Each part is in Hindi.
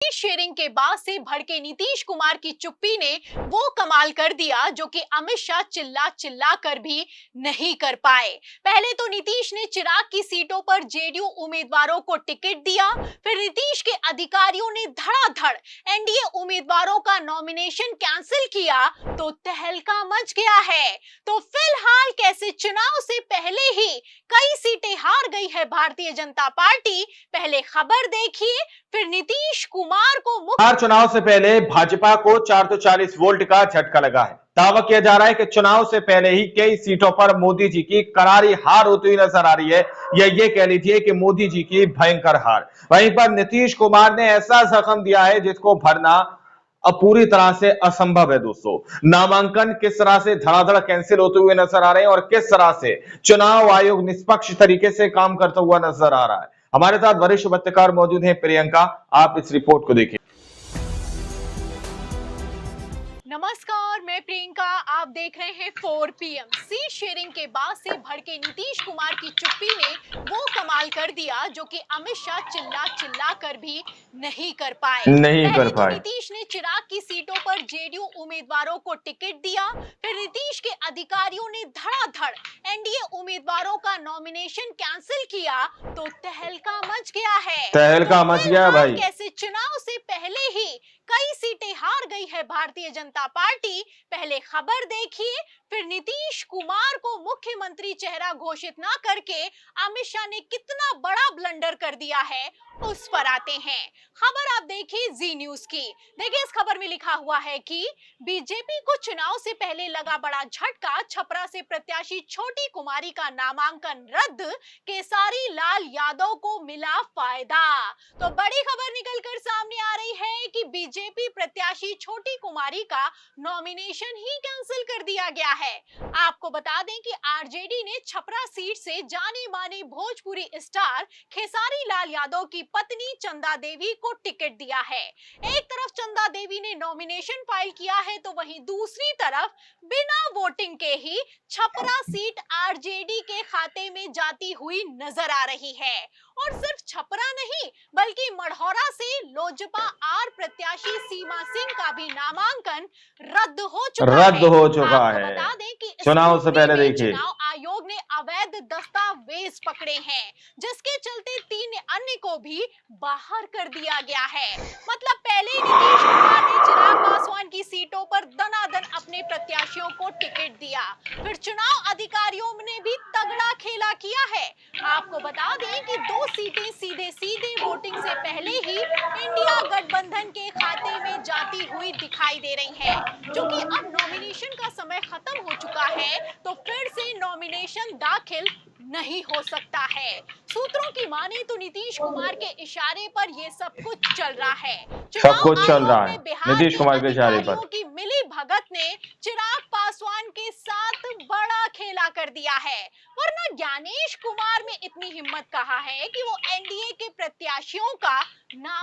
सीट शेयरिंग के बाद से भड़के नीतीश कुमार की चुप्पी ने वो कमाल कर दिया जो कि अमित शाह चिल्ला चिल्ला कर भी नहीं कर पाए। पहले तो नीतीश ने चिराग की सीटों पर जेडीयू उम्मीदवारों को टिकट दिया, फिर नीतीश के अधिकारियों ने धड़ाधड़ एनडीए उम्मीदवारों का नॉमिनेशन कैंसिल किया तो तहलका मच गया है। तो फिलहाल कैसे चुनाव से पहले ही कई सीटें हार गई है भारतीय जनता पार्टी, पहले खबर देखिए फिर नीतीश कुमार को बिहार चुनाव से पहले भाजपा को 440 वोल्ट का झटका लगा है। दावा किया जा रहा है कि चुनाव से पहले ही कई सीटों पर मोदी जी की करारी हार होती हुई नजर आ रही है, या ये कह लीजिए कि मोदी जी की भयंकर हार। वहीं पर नीतीश कुमार ने ऐसा जख्म दिया है जिसको भरना अब पूरी तरह से असंभव है। दोस्तों, नामांकन किस तरह से धड़ाधड़ कैंसिल होते हुए नजर आ रहे हैं और किस तरह से चुनाव आयोग निष्पक्ष तरीके से काम करता हुआ नजर आ रहा है। हमारे साथ वरिष्ठ पत्रकार मौजूद हैं प्रियंका, आप इस रिपोर्ट को देखिए। नमस्कार, मैं प्रियंका, आप देख रहे हैं 4 PM। सीट शेयरिंग के बाद से भड़के नीतीश कुमार की चुप्पी ने वो कमाल कर दिया जो कि अमित शाह चिल्ला चिल्ला कर भी नहीं कर पाए। नीतीश ने चिराग की सीटों पर जेडीयू उम्मीदवारों को टिकट दिया, फिर नीतीश के अधिकारियों ने धड़ाधड़ एनडीए उम्मीदवारों का नॉमिनेशन कैंसिल किया तो तहलका मच गया है। भाई। कैसे चुनाव से पहले ही कई सीटें हार गई है भारतीय जनता पार्टी, पहले खबर देखिए फिर नीतीश कुमार को मुख्यमंत्री चेहरा घोषित ना करके अमित शाह ने कितना बड़ा ब्लंडर कर दिया है उस पर आते हैं। खबर आप देखिए जी न्यूज की। देखिए इस खबर में लिखा हुआ है कि बीजेपी को चुनाव से पहले लगा बड़ा झटका, छपरा से प्रत्याशी छोटी कुमारी का नामांकन रद्द, केसारी लाल यादव को मिला फायदा। तो बड़ी खबर निकलकर सामने आ रही है कि बीजेपी प्रत्याशी छोटी कुमारी का नॉमिनेशन ही कैंसिल कर दिया गया है। आपको बता दें कि आरजेडी ने छपरा सीट से जाने माने भोजपुरी स्टार खेसारी लाल यादव की पत्नी चंदा देवी को टिकट दिया है। एक तरफ चंदा देवी ने नॉमिनेशन फाइल किया है तो वहीं दूसरी तरफ बिना वोटिंग के ही छपरा सीट आरजेडी के खाते में जाती हुई नजर आ रही है। और सिर्फ छपरा नहीं बल्कि मढ़ौरा से लोजपा आर प्रत्याशी सीमा सिंह का भी नामांकन रद्द हो चुका है। बता दें कि चुनाव से पहले देखिए चुनाव आयोग ने अवैध दस्तावेज पकड़े हैं, जिसके चलते 3 अन्य को भी बाहर कर दिया गया है। मतलब पहले नीतीश कुमार ने चिराग पासवान की सीटों पर दनादन अपने प्रत्याशियों को टिकट दिया, फिर चुनाव अधिकारियों ने भी तगड़ा खेला किया है। आपको बता दें कि 2 सीटें सीधे वोटिंग से पहले ही इंडिया गठबंधन के खाते में जाती हुई दिखाई दे रही है। क्योंकि अब नॉमिनेशन का समय खत्म हो चुका है तो फिर से नॉमिनेशन दाखिल नहीं हो सकता है। सूत्रों की माने तो नीतीश कुमार के इशारे पर ये सब कुछ चल रहा है। नीतीश कुमार के इशारे पर की मिली भगत ने चिराग पासवान के साथ बड़ा खेला कर दिया है। वरना ज्ञानेश कुमार में इतनी हिम्मत कहाँ है कि वो एनडीए के प्रत्याशियों का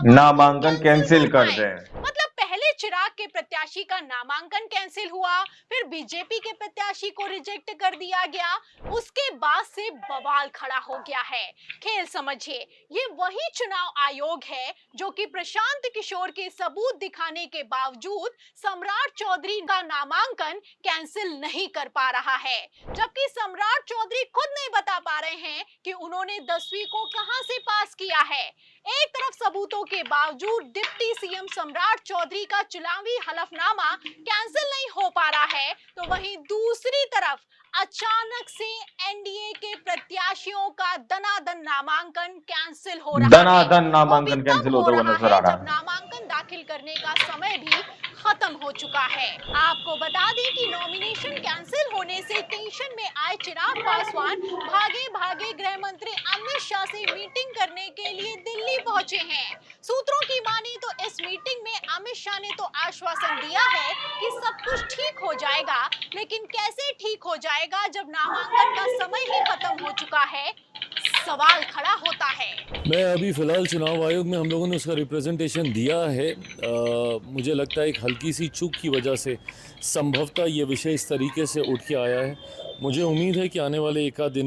नामांकन कैंसिल कर दें। मतलब पहले चिराग के प्रत्याशी का नामांकन कैंसिल हुआ, फिर बीजेपी के प्रत्याशी को रिजेक्ट कर दिया गया, उसके बाद से बवाल खड़ा हो गया है। खेल समझिए, ये वही चुनाव आयोग है जो कि प्रशांत किशोर के सबूत दिखाने के बावजूद सम्राट चौधरी का नामांकन कैंसिल नहीं कर पा रहा है। जबकि सम्राट चौधरी खुद नहीं बता पा रहे हैं कि उन्होंने 10वीं को कहां से पास किया है। एक तरफ सबूतों के बावजूद डिप्टी सीएम सम्राट चौधरी का चुनावी हलफनामा कैंसिल नहीं हो पा रहा है, तो वहीं दूसरी तरफ अचानक से एनडीए के प्रत्याशियों का दनादन नामांकन कैंसिल हो रहा है। नामांकन कैंसिल होता हुआ नजर आ रहा है। नामांकन दाखिल करने का समय भी खत्म हो चुका है। आपको बता दें कि नॉमिनेशन कैंसिल होने से टेंशन में आए चिराग पासवान भागे गृह मंत्री अमित शाह से मीटिंग करने के लिए दिल्ली पहुंचे हैं। सूत्रों की माने तो इस मीटिंग में अमित शाह ने तो आश्वासन दिया है कि सब कुछ ठीक हो जाएगा, लेकिन कैसे ठीक हो जाएगा जब नामांकन का समय ही खत्म हो चुका है सवाल खड़ा होता है। मैं अभी फ़िलहाल चुनाव आयोग में हम लोगों ने उसका रिप्रेजेंटेशन दिया है। मुझे लगता है एक हल्की सी चूक की वजह से संभवतः ये विषय इस तरीके से उठ के आया है। मुझे उम्मीद है कि आने वाले एक आध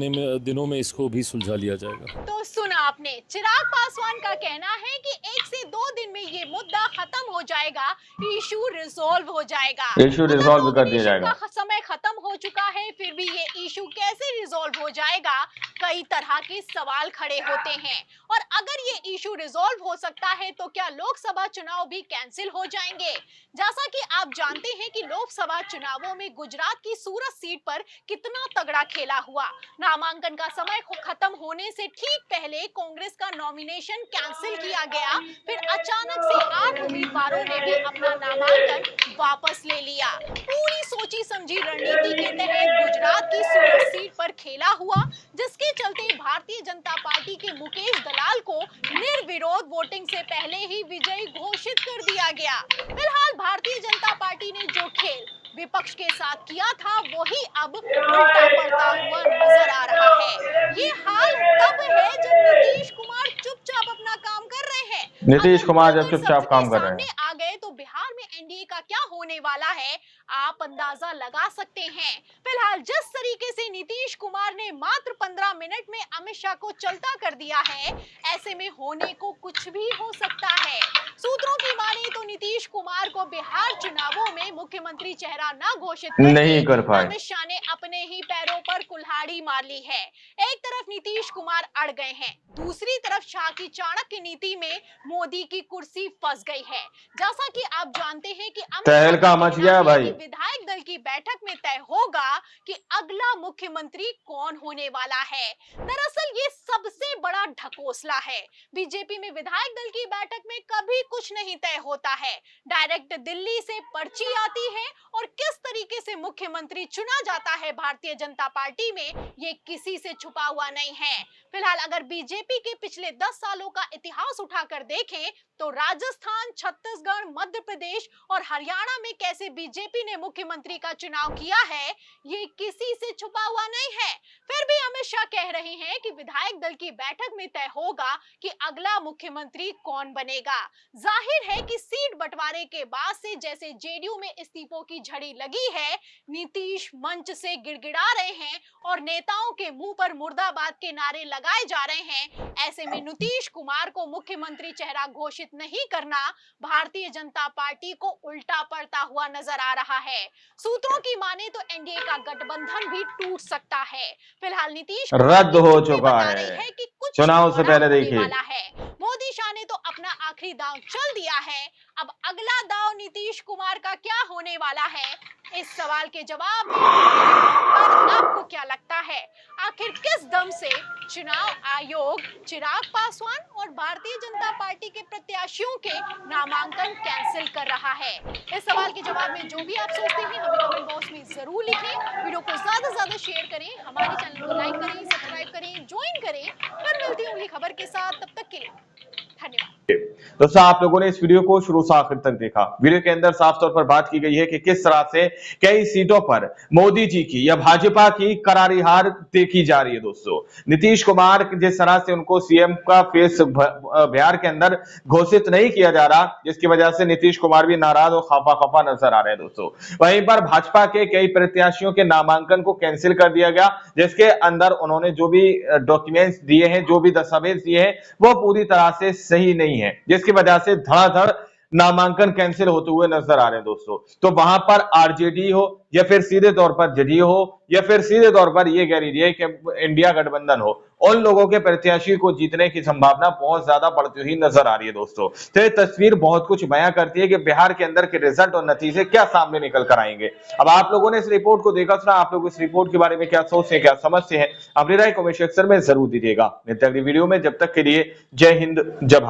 दिनों में इसको भी सुलझा लिया जाएगा। तो सुना आपने, चिराग पासवान का कहना है कि 1 से 2 दिन में ये मुद्दा खत्म हो जाएगा, इशू रिजॉल्व हो जाएगा। इशू रिजॉल्व कर दिया जाएगा। समय खत्म हो चुका है, फिर भी ये इशू कैसे रिजॉल्व हो जाएगा, कई तरह के सवाल खड़े होते हैं। और अगर ये इशू रिजॉल्व हो सकता है तो क्या लोकसभा चुनाव भी कैंसिल हो जाएंगे? जैसा कि आप जानते हैं कि लोकसभा चुनावों में गुजरात की सूरत सीट पर कितना तगड़ा खेला हुआ। नामांकन का समय खत्म होने से ठीक पहले कांग्रेस का नॉमिनेशन कैंसिल किया गया, फिर अचानक से 8 उम्मीदवारों ने भी अपना नामांकन वापस ले लिया। पूरी सोची समझी रणनीति के तहत गुजरात की सूरत सीट पर खेला हुआ, जिसके चलते भारतीय जनता पार्टी के मुकेश दलाल को निर्विरोध वोटिंग से पहले ही विजयी घोषित कर दिया गया। फिलहाल भारतीय जनता पार्टी ने जो खेल विपक्ष के साथ किया था वही अब उल्टा पड़ता हुआ नजर आ रहा है। ये हाल तब है जब नीतीश कुमार चुपचाप अपना काम कर रहे हैं। नीतीश कुमार जब चुपचाप काम कर रहे हैं, आ गए तो बिहार में एनडीए का क्या होने वाला है आप अंदाजा लगा सकते हैं। फिलहाल जिस तरीके से नीतीश कुमार ने मात्र 15 मिनट में अमित शाह को चलता कर दिया है, ऐसे में होने को कुछ भी हो सकता है। सूत्रों की माने तो नीतीश कुमार को बिहार चुनावों में मुख्यमंत्री चेहरा न घोषित नहीं कर पाए अमित शाह ने अपने ही पैरों पर कुल्हाड़ी मार ली है। एक तरफ नीतीश कुमार अड़ गए हैं, दूसरी तरफ शाह की चाणक्य नीति में मोदी की कुर्सी फंस गई है। जैसा कि आप जानते हैं कि तहलका मच गया भाई। विधायक दल की बैठक में तय होगा कि अगला मुख्यमंत्री कौन होने वाला है। दरअसल ये सबसे बड़ा ढकोसला है। बीजेपी में विधायक दल की बैठक में कभी कुछ नहीं तय होता है, डायरेक्ट दिल्ली से पर्ची आती है और किस तरीके से मुख्यमंत्री चुना जाता है भारतीय जनता पार्टी में, ये किसी से छुपा हुआ नहीं है। फिलहाल अगर बीजेपी के पिछले 10 सालों का इतिहास उठाकर देखें तो राजस्थान, छत्तीसगढ़, मध्य प्रदेश और हरियाणा में कैसे बीजेपी ने मुख्यमंत्री का चुनाव किया है, ये किसी से छुपा हुआ नहीं है। फिर भी अमित शाह कह रहे हैं कि विधायक दल की बैठक में तय होगा कि अगला मुख्यमंत्री कौन बनेगा। जाहिर है कि सीट बंटवारे के बाद से जैसे जेडीयू में इस्तीफों की झड़ी लगी है, नीतीश मंच से गिड़गिड़ा रहे हैं और नेताओं के मुंह पर मुर्दाबाद के नारे लगाए जा रहे हैं। ऐसे में नीतीश कुमार को मुख्यमंत्री चेहरा घोषित नहीं करना भारतीय जनता पार्टी को उल्टा पड़ता हुआ नजर आ रहा है। सूत्रों की माने तो एनडीए का गठबंधन भी टूट सकता है। फिलहाल नीतीश रद्द हो चुका है कि कुछ चुनाव से पहले देखिए, मोदी शाह ने तो अपना आखिरी दांव चल दिया है। अब अगला दांव नीतीश कुमार का क्या होने वाला है, इस सवाल के जवाब में आपको क्या लगता है? आखिर किस दम से चुनाव आयोग चिराग पासवान और भारतीय जनता पार्टी के प्रत्याशियों के नामांकन कैंसिल कर रहा है? इस सवाल के जवाब में जो भी आप सोचते हैं हमें कमेंट बॉक्स में जरूर लिखें। वीडियो को ज्यादा से ज्यादा शेयर करें, हमारे चैनल को लाइक करें, सब्सक्राइब करें, ज्वाइन करें। फिर मिलती हूँ अगली खबर के साथ, तब तक के लिए धन्यवाद। दोस्तों, आप लोगों ने इस वीडियो को शुरू से आखिर तक देखा। वीडियो के अंदर साफ तौर पर बात की गई है कि किस तरह से कई सीटों पर मोदी जी की या भाजपा की करारी हार देखी जा रही है। दोस्तों, नीतीश कुमार जिस तरह से उनको सीएम का फेस बिहार के अंदर घोषित नहीं किया जा रहा, जिसकी वजह से नीतीश कुमार भी नाराज और खफा खफा नजर आ रहे हैं। दोस्तों, वहीं पर भाजपा के कई प्रत्याशियों के नामांकन को कैंसिल कर दिया गया, जिसके अंदर उन्होंने जो भी डॉक्यूमेंट्स दिए हैं, जो भी दस्तावेज दिए हैं, वो पूरी तरह से सही नहीं है, जिसकी वजह से धड़ाधड़ नामांकन कैंसिल होते हुए नजर आ रहे हैं। दोस्तों, तो वहां पर आरजेडी हो या फिर सीधे तौर पर जेडीयू हो या फिर सीधे तौर पर ये कह लीजिए कि इंडिया गठबंधन हो, उन लोगों के प्रत्याशी को जीतने की संभावना बहुत ज्यादा बढ़ती हुई नजर आ रही है। दोस्तों, तो ये तस्वीर बहुत कुछ बयां करती है कि बिहार के अंदर के रिजल्ट और नतीजे क्या सामने निकल कर आएंगे। अब आप लोगों ने इस रिपोर्ट को देखा सुना, आप लोग इस रिपोर्ट के बारे में क्या सोचते हैं, क्या समझते हैं, अपनी राय कमेंट सेक्शन में जरूर दीजिएगा। मिलते हैं अगली वीडियो में, जब तक के लिए जय हिंद, जय भारत।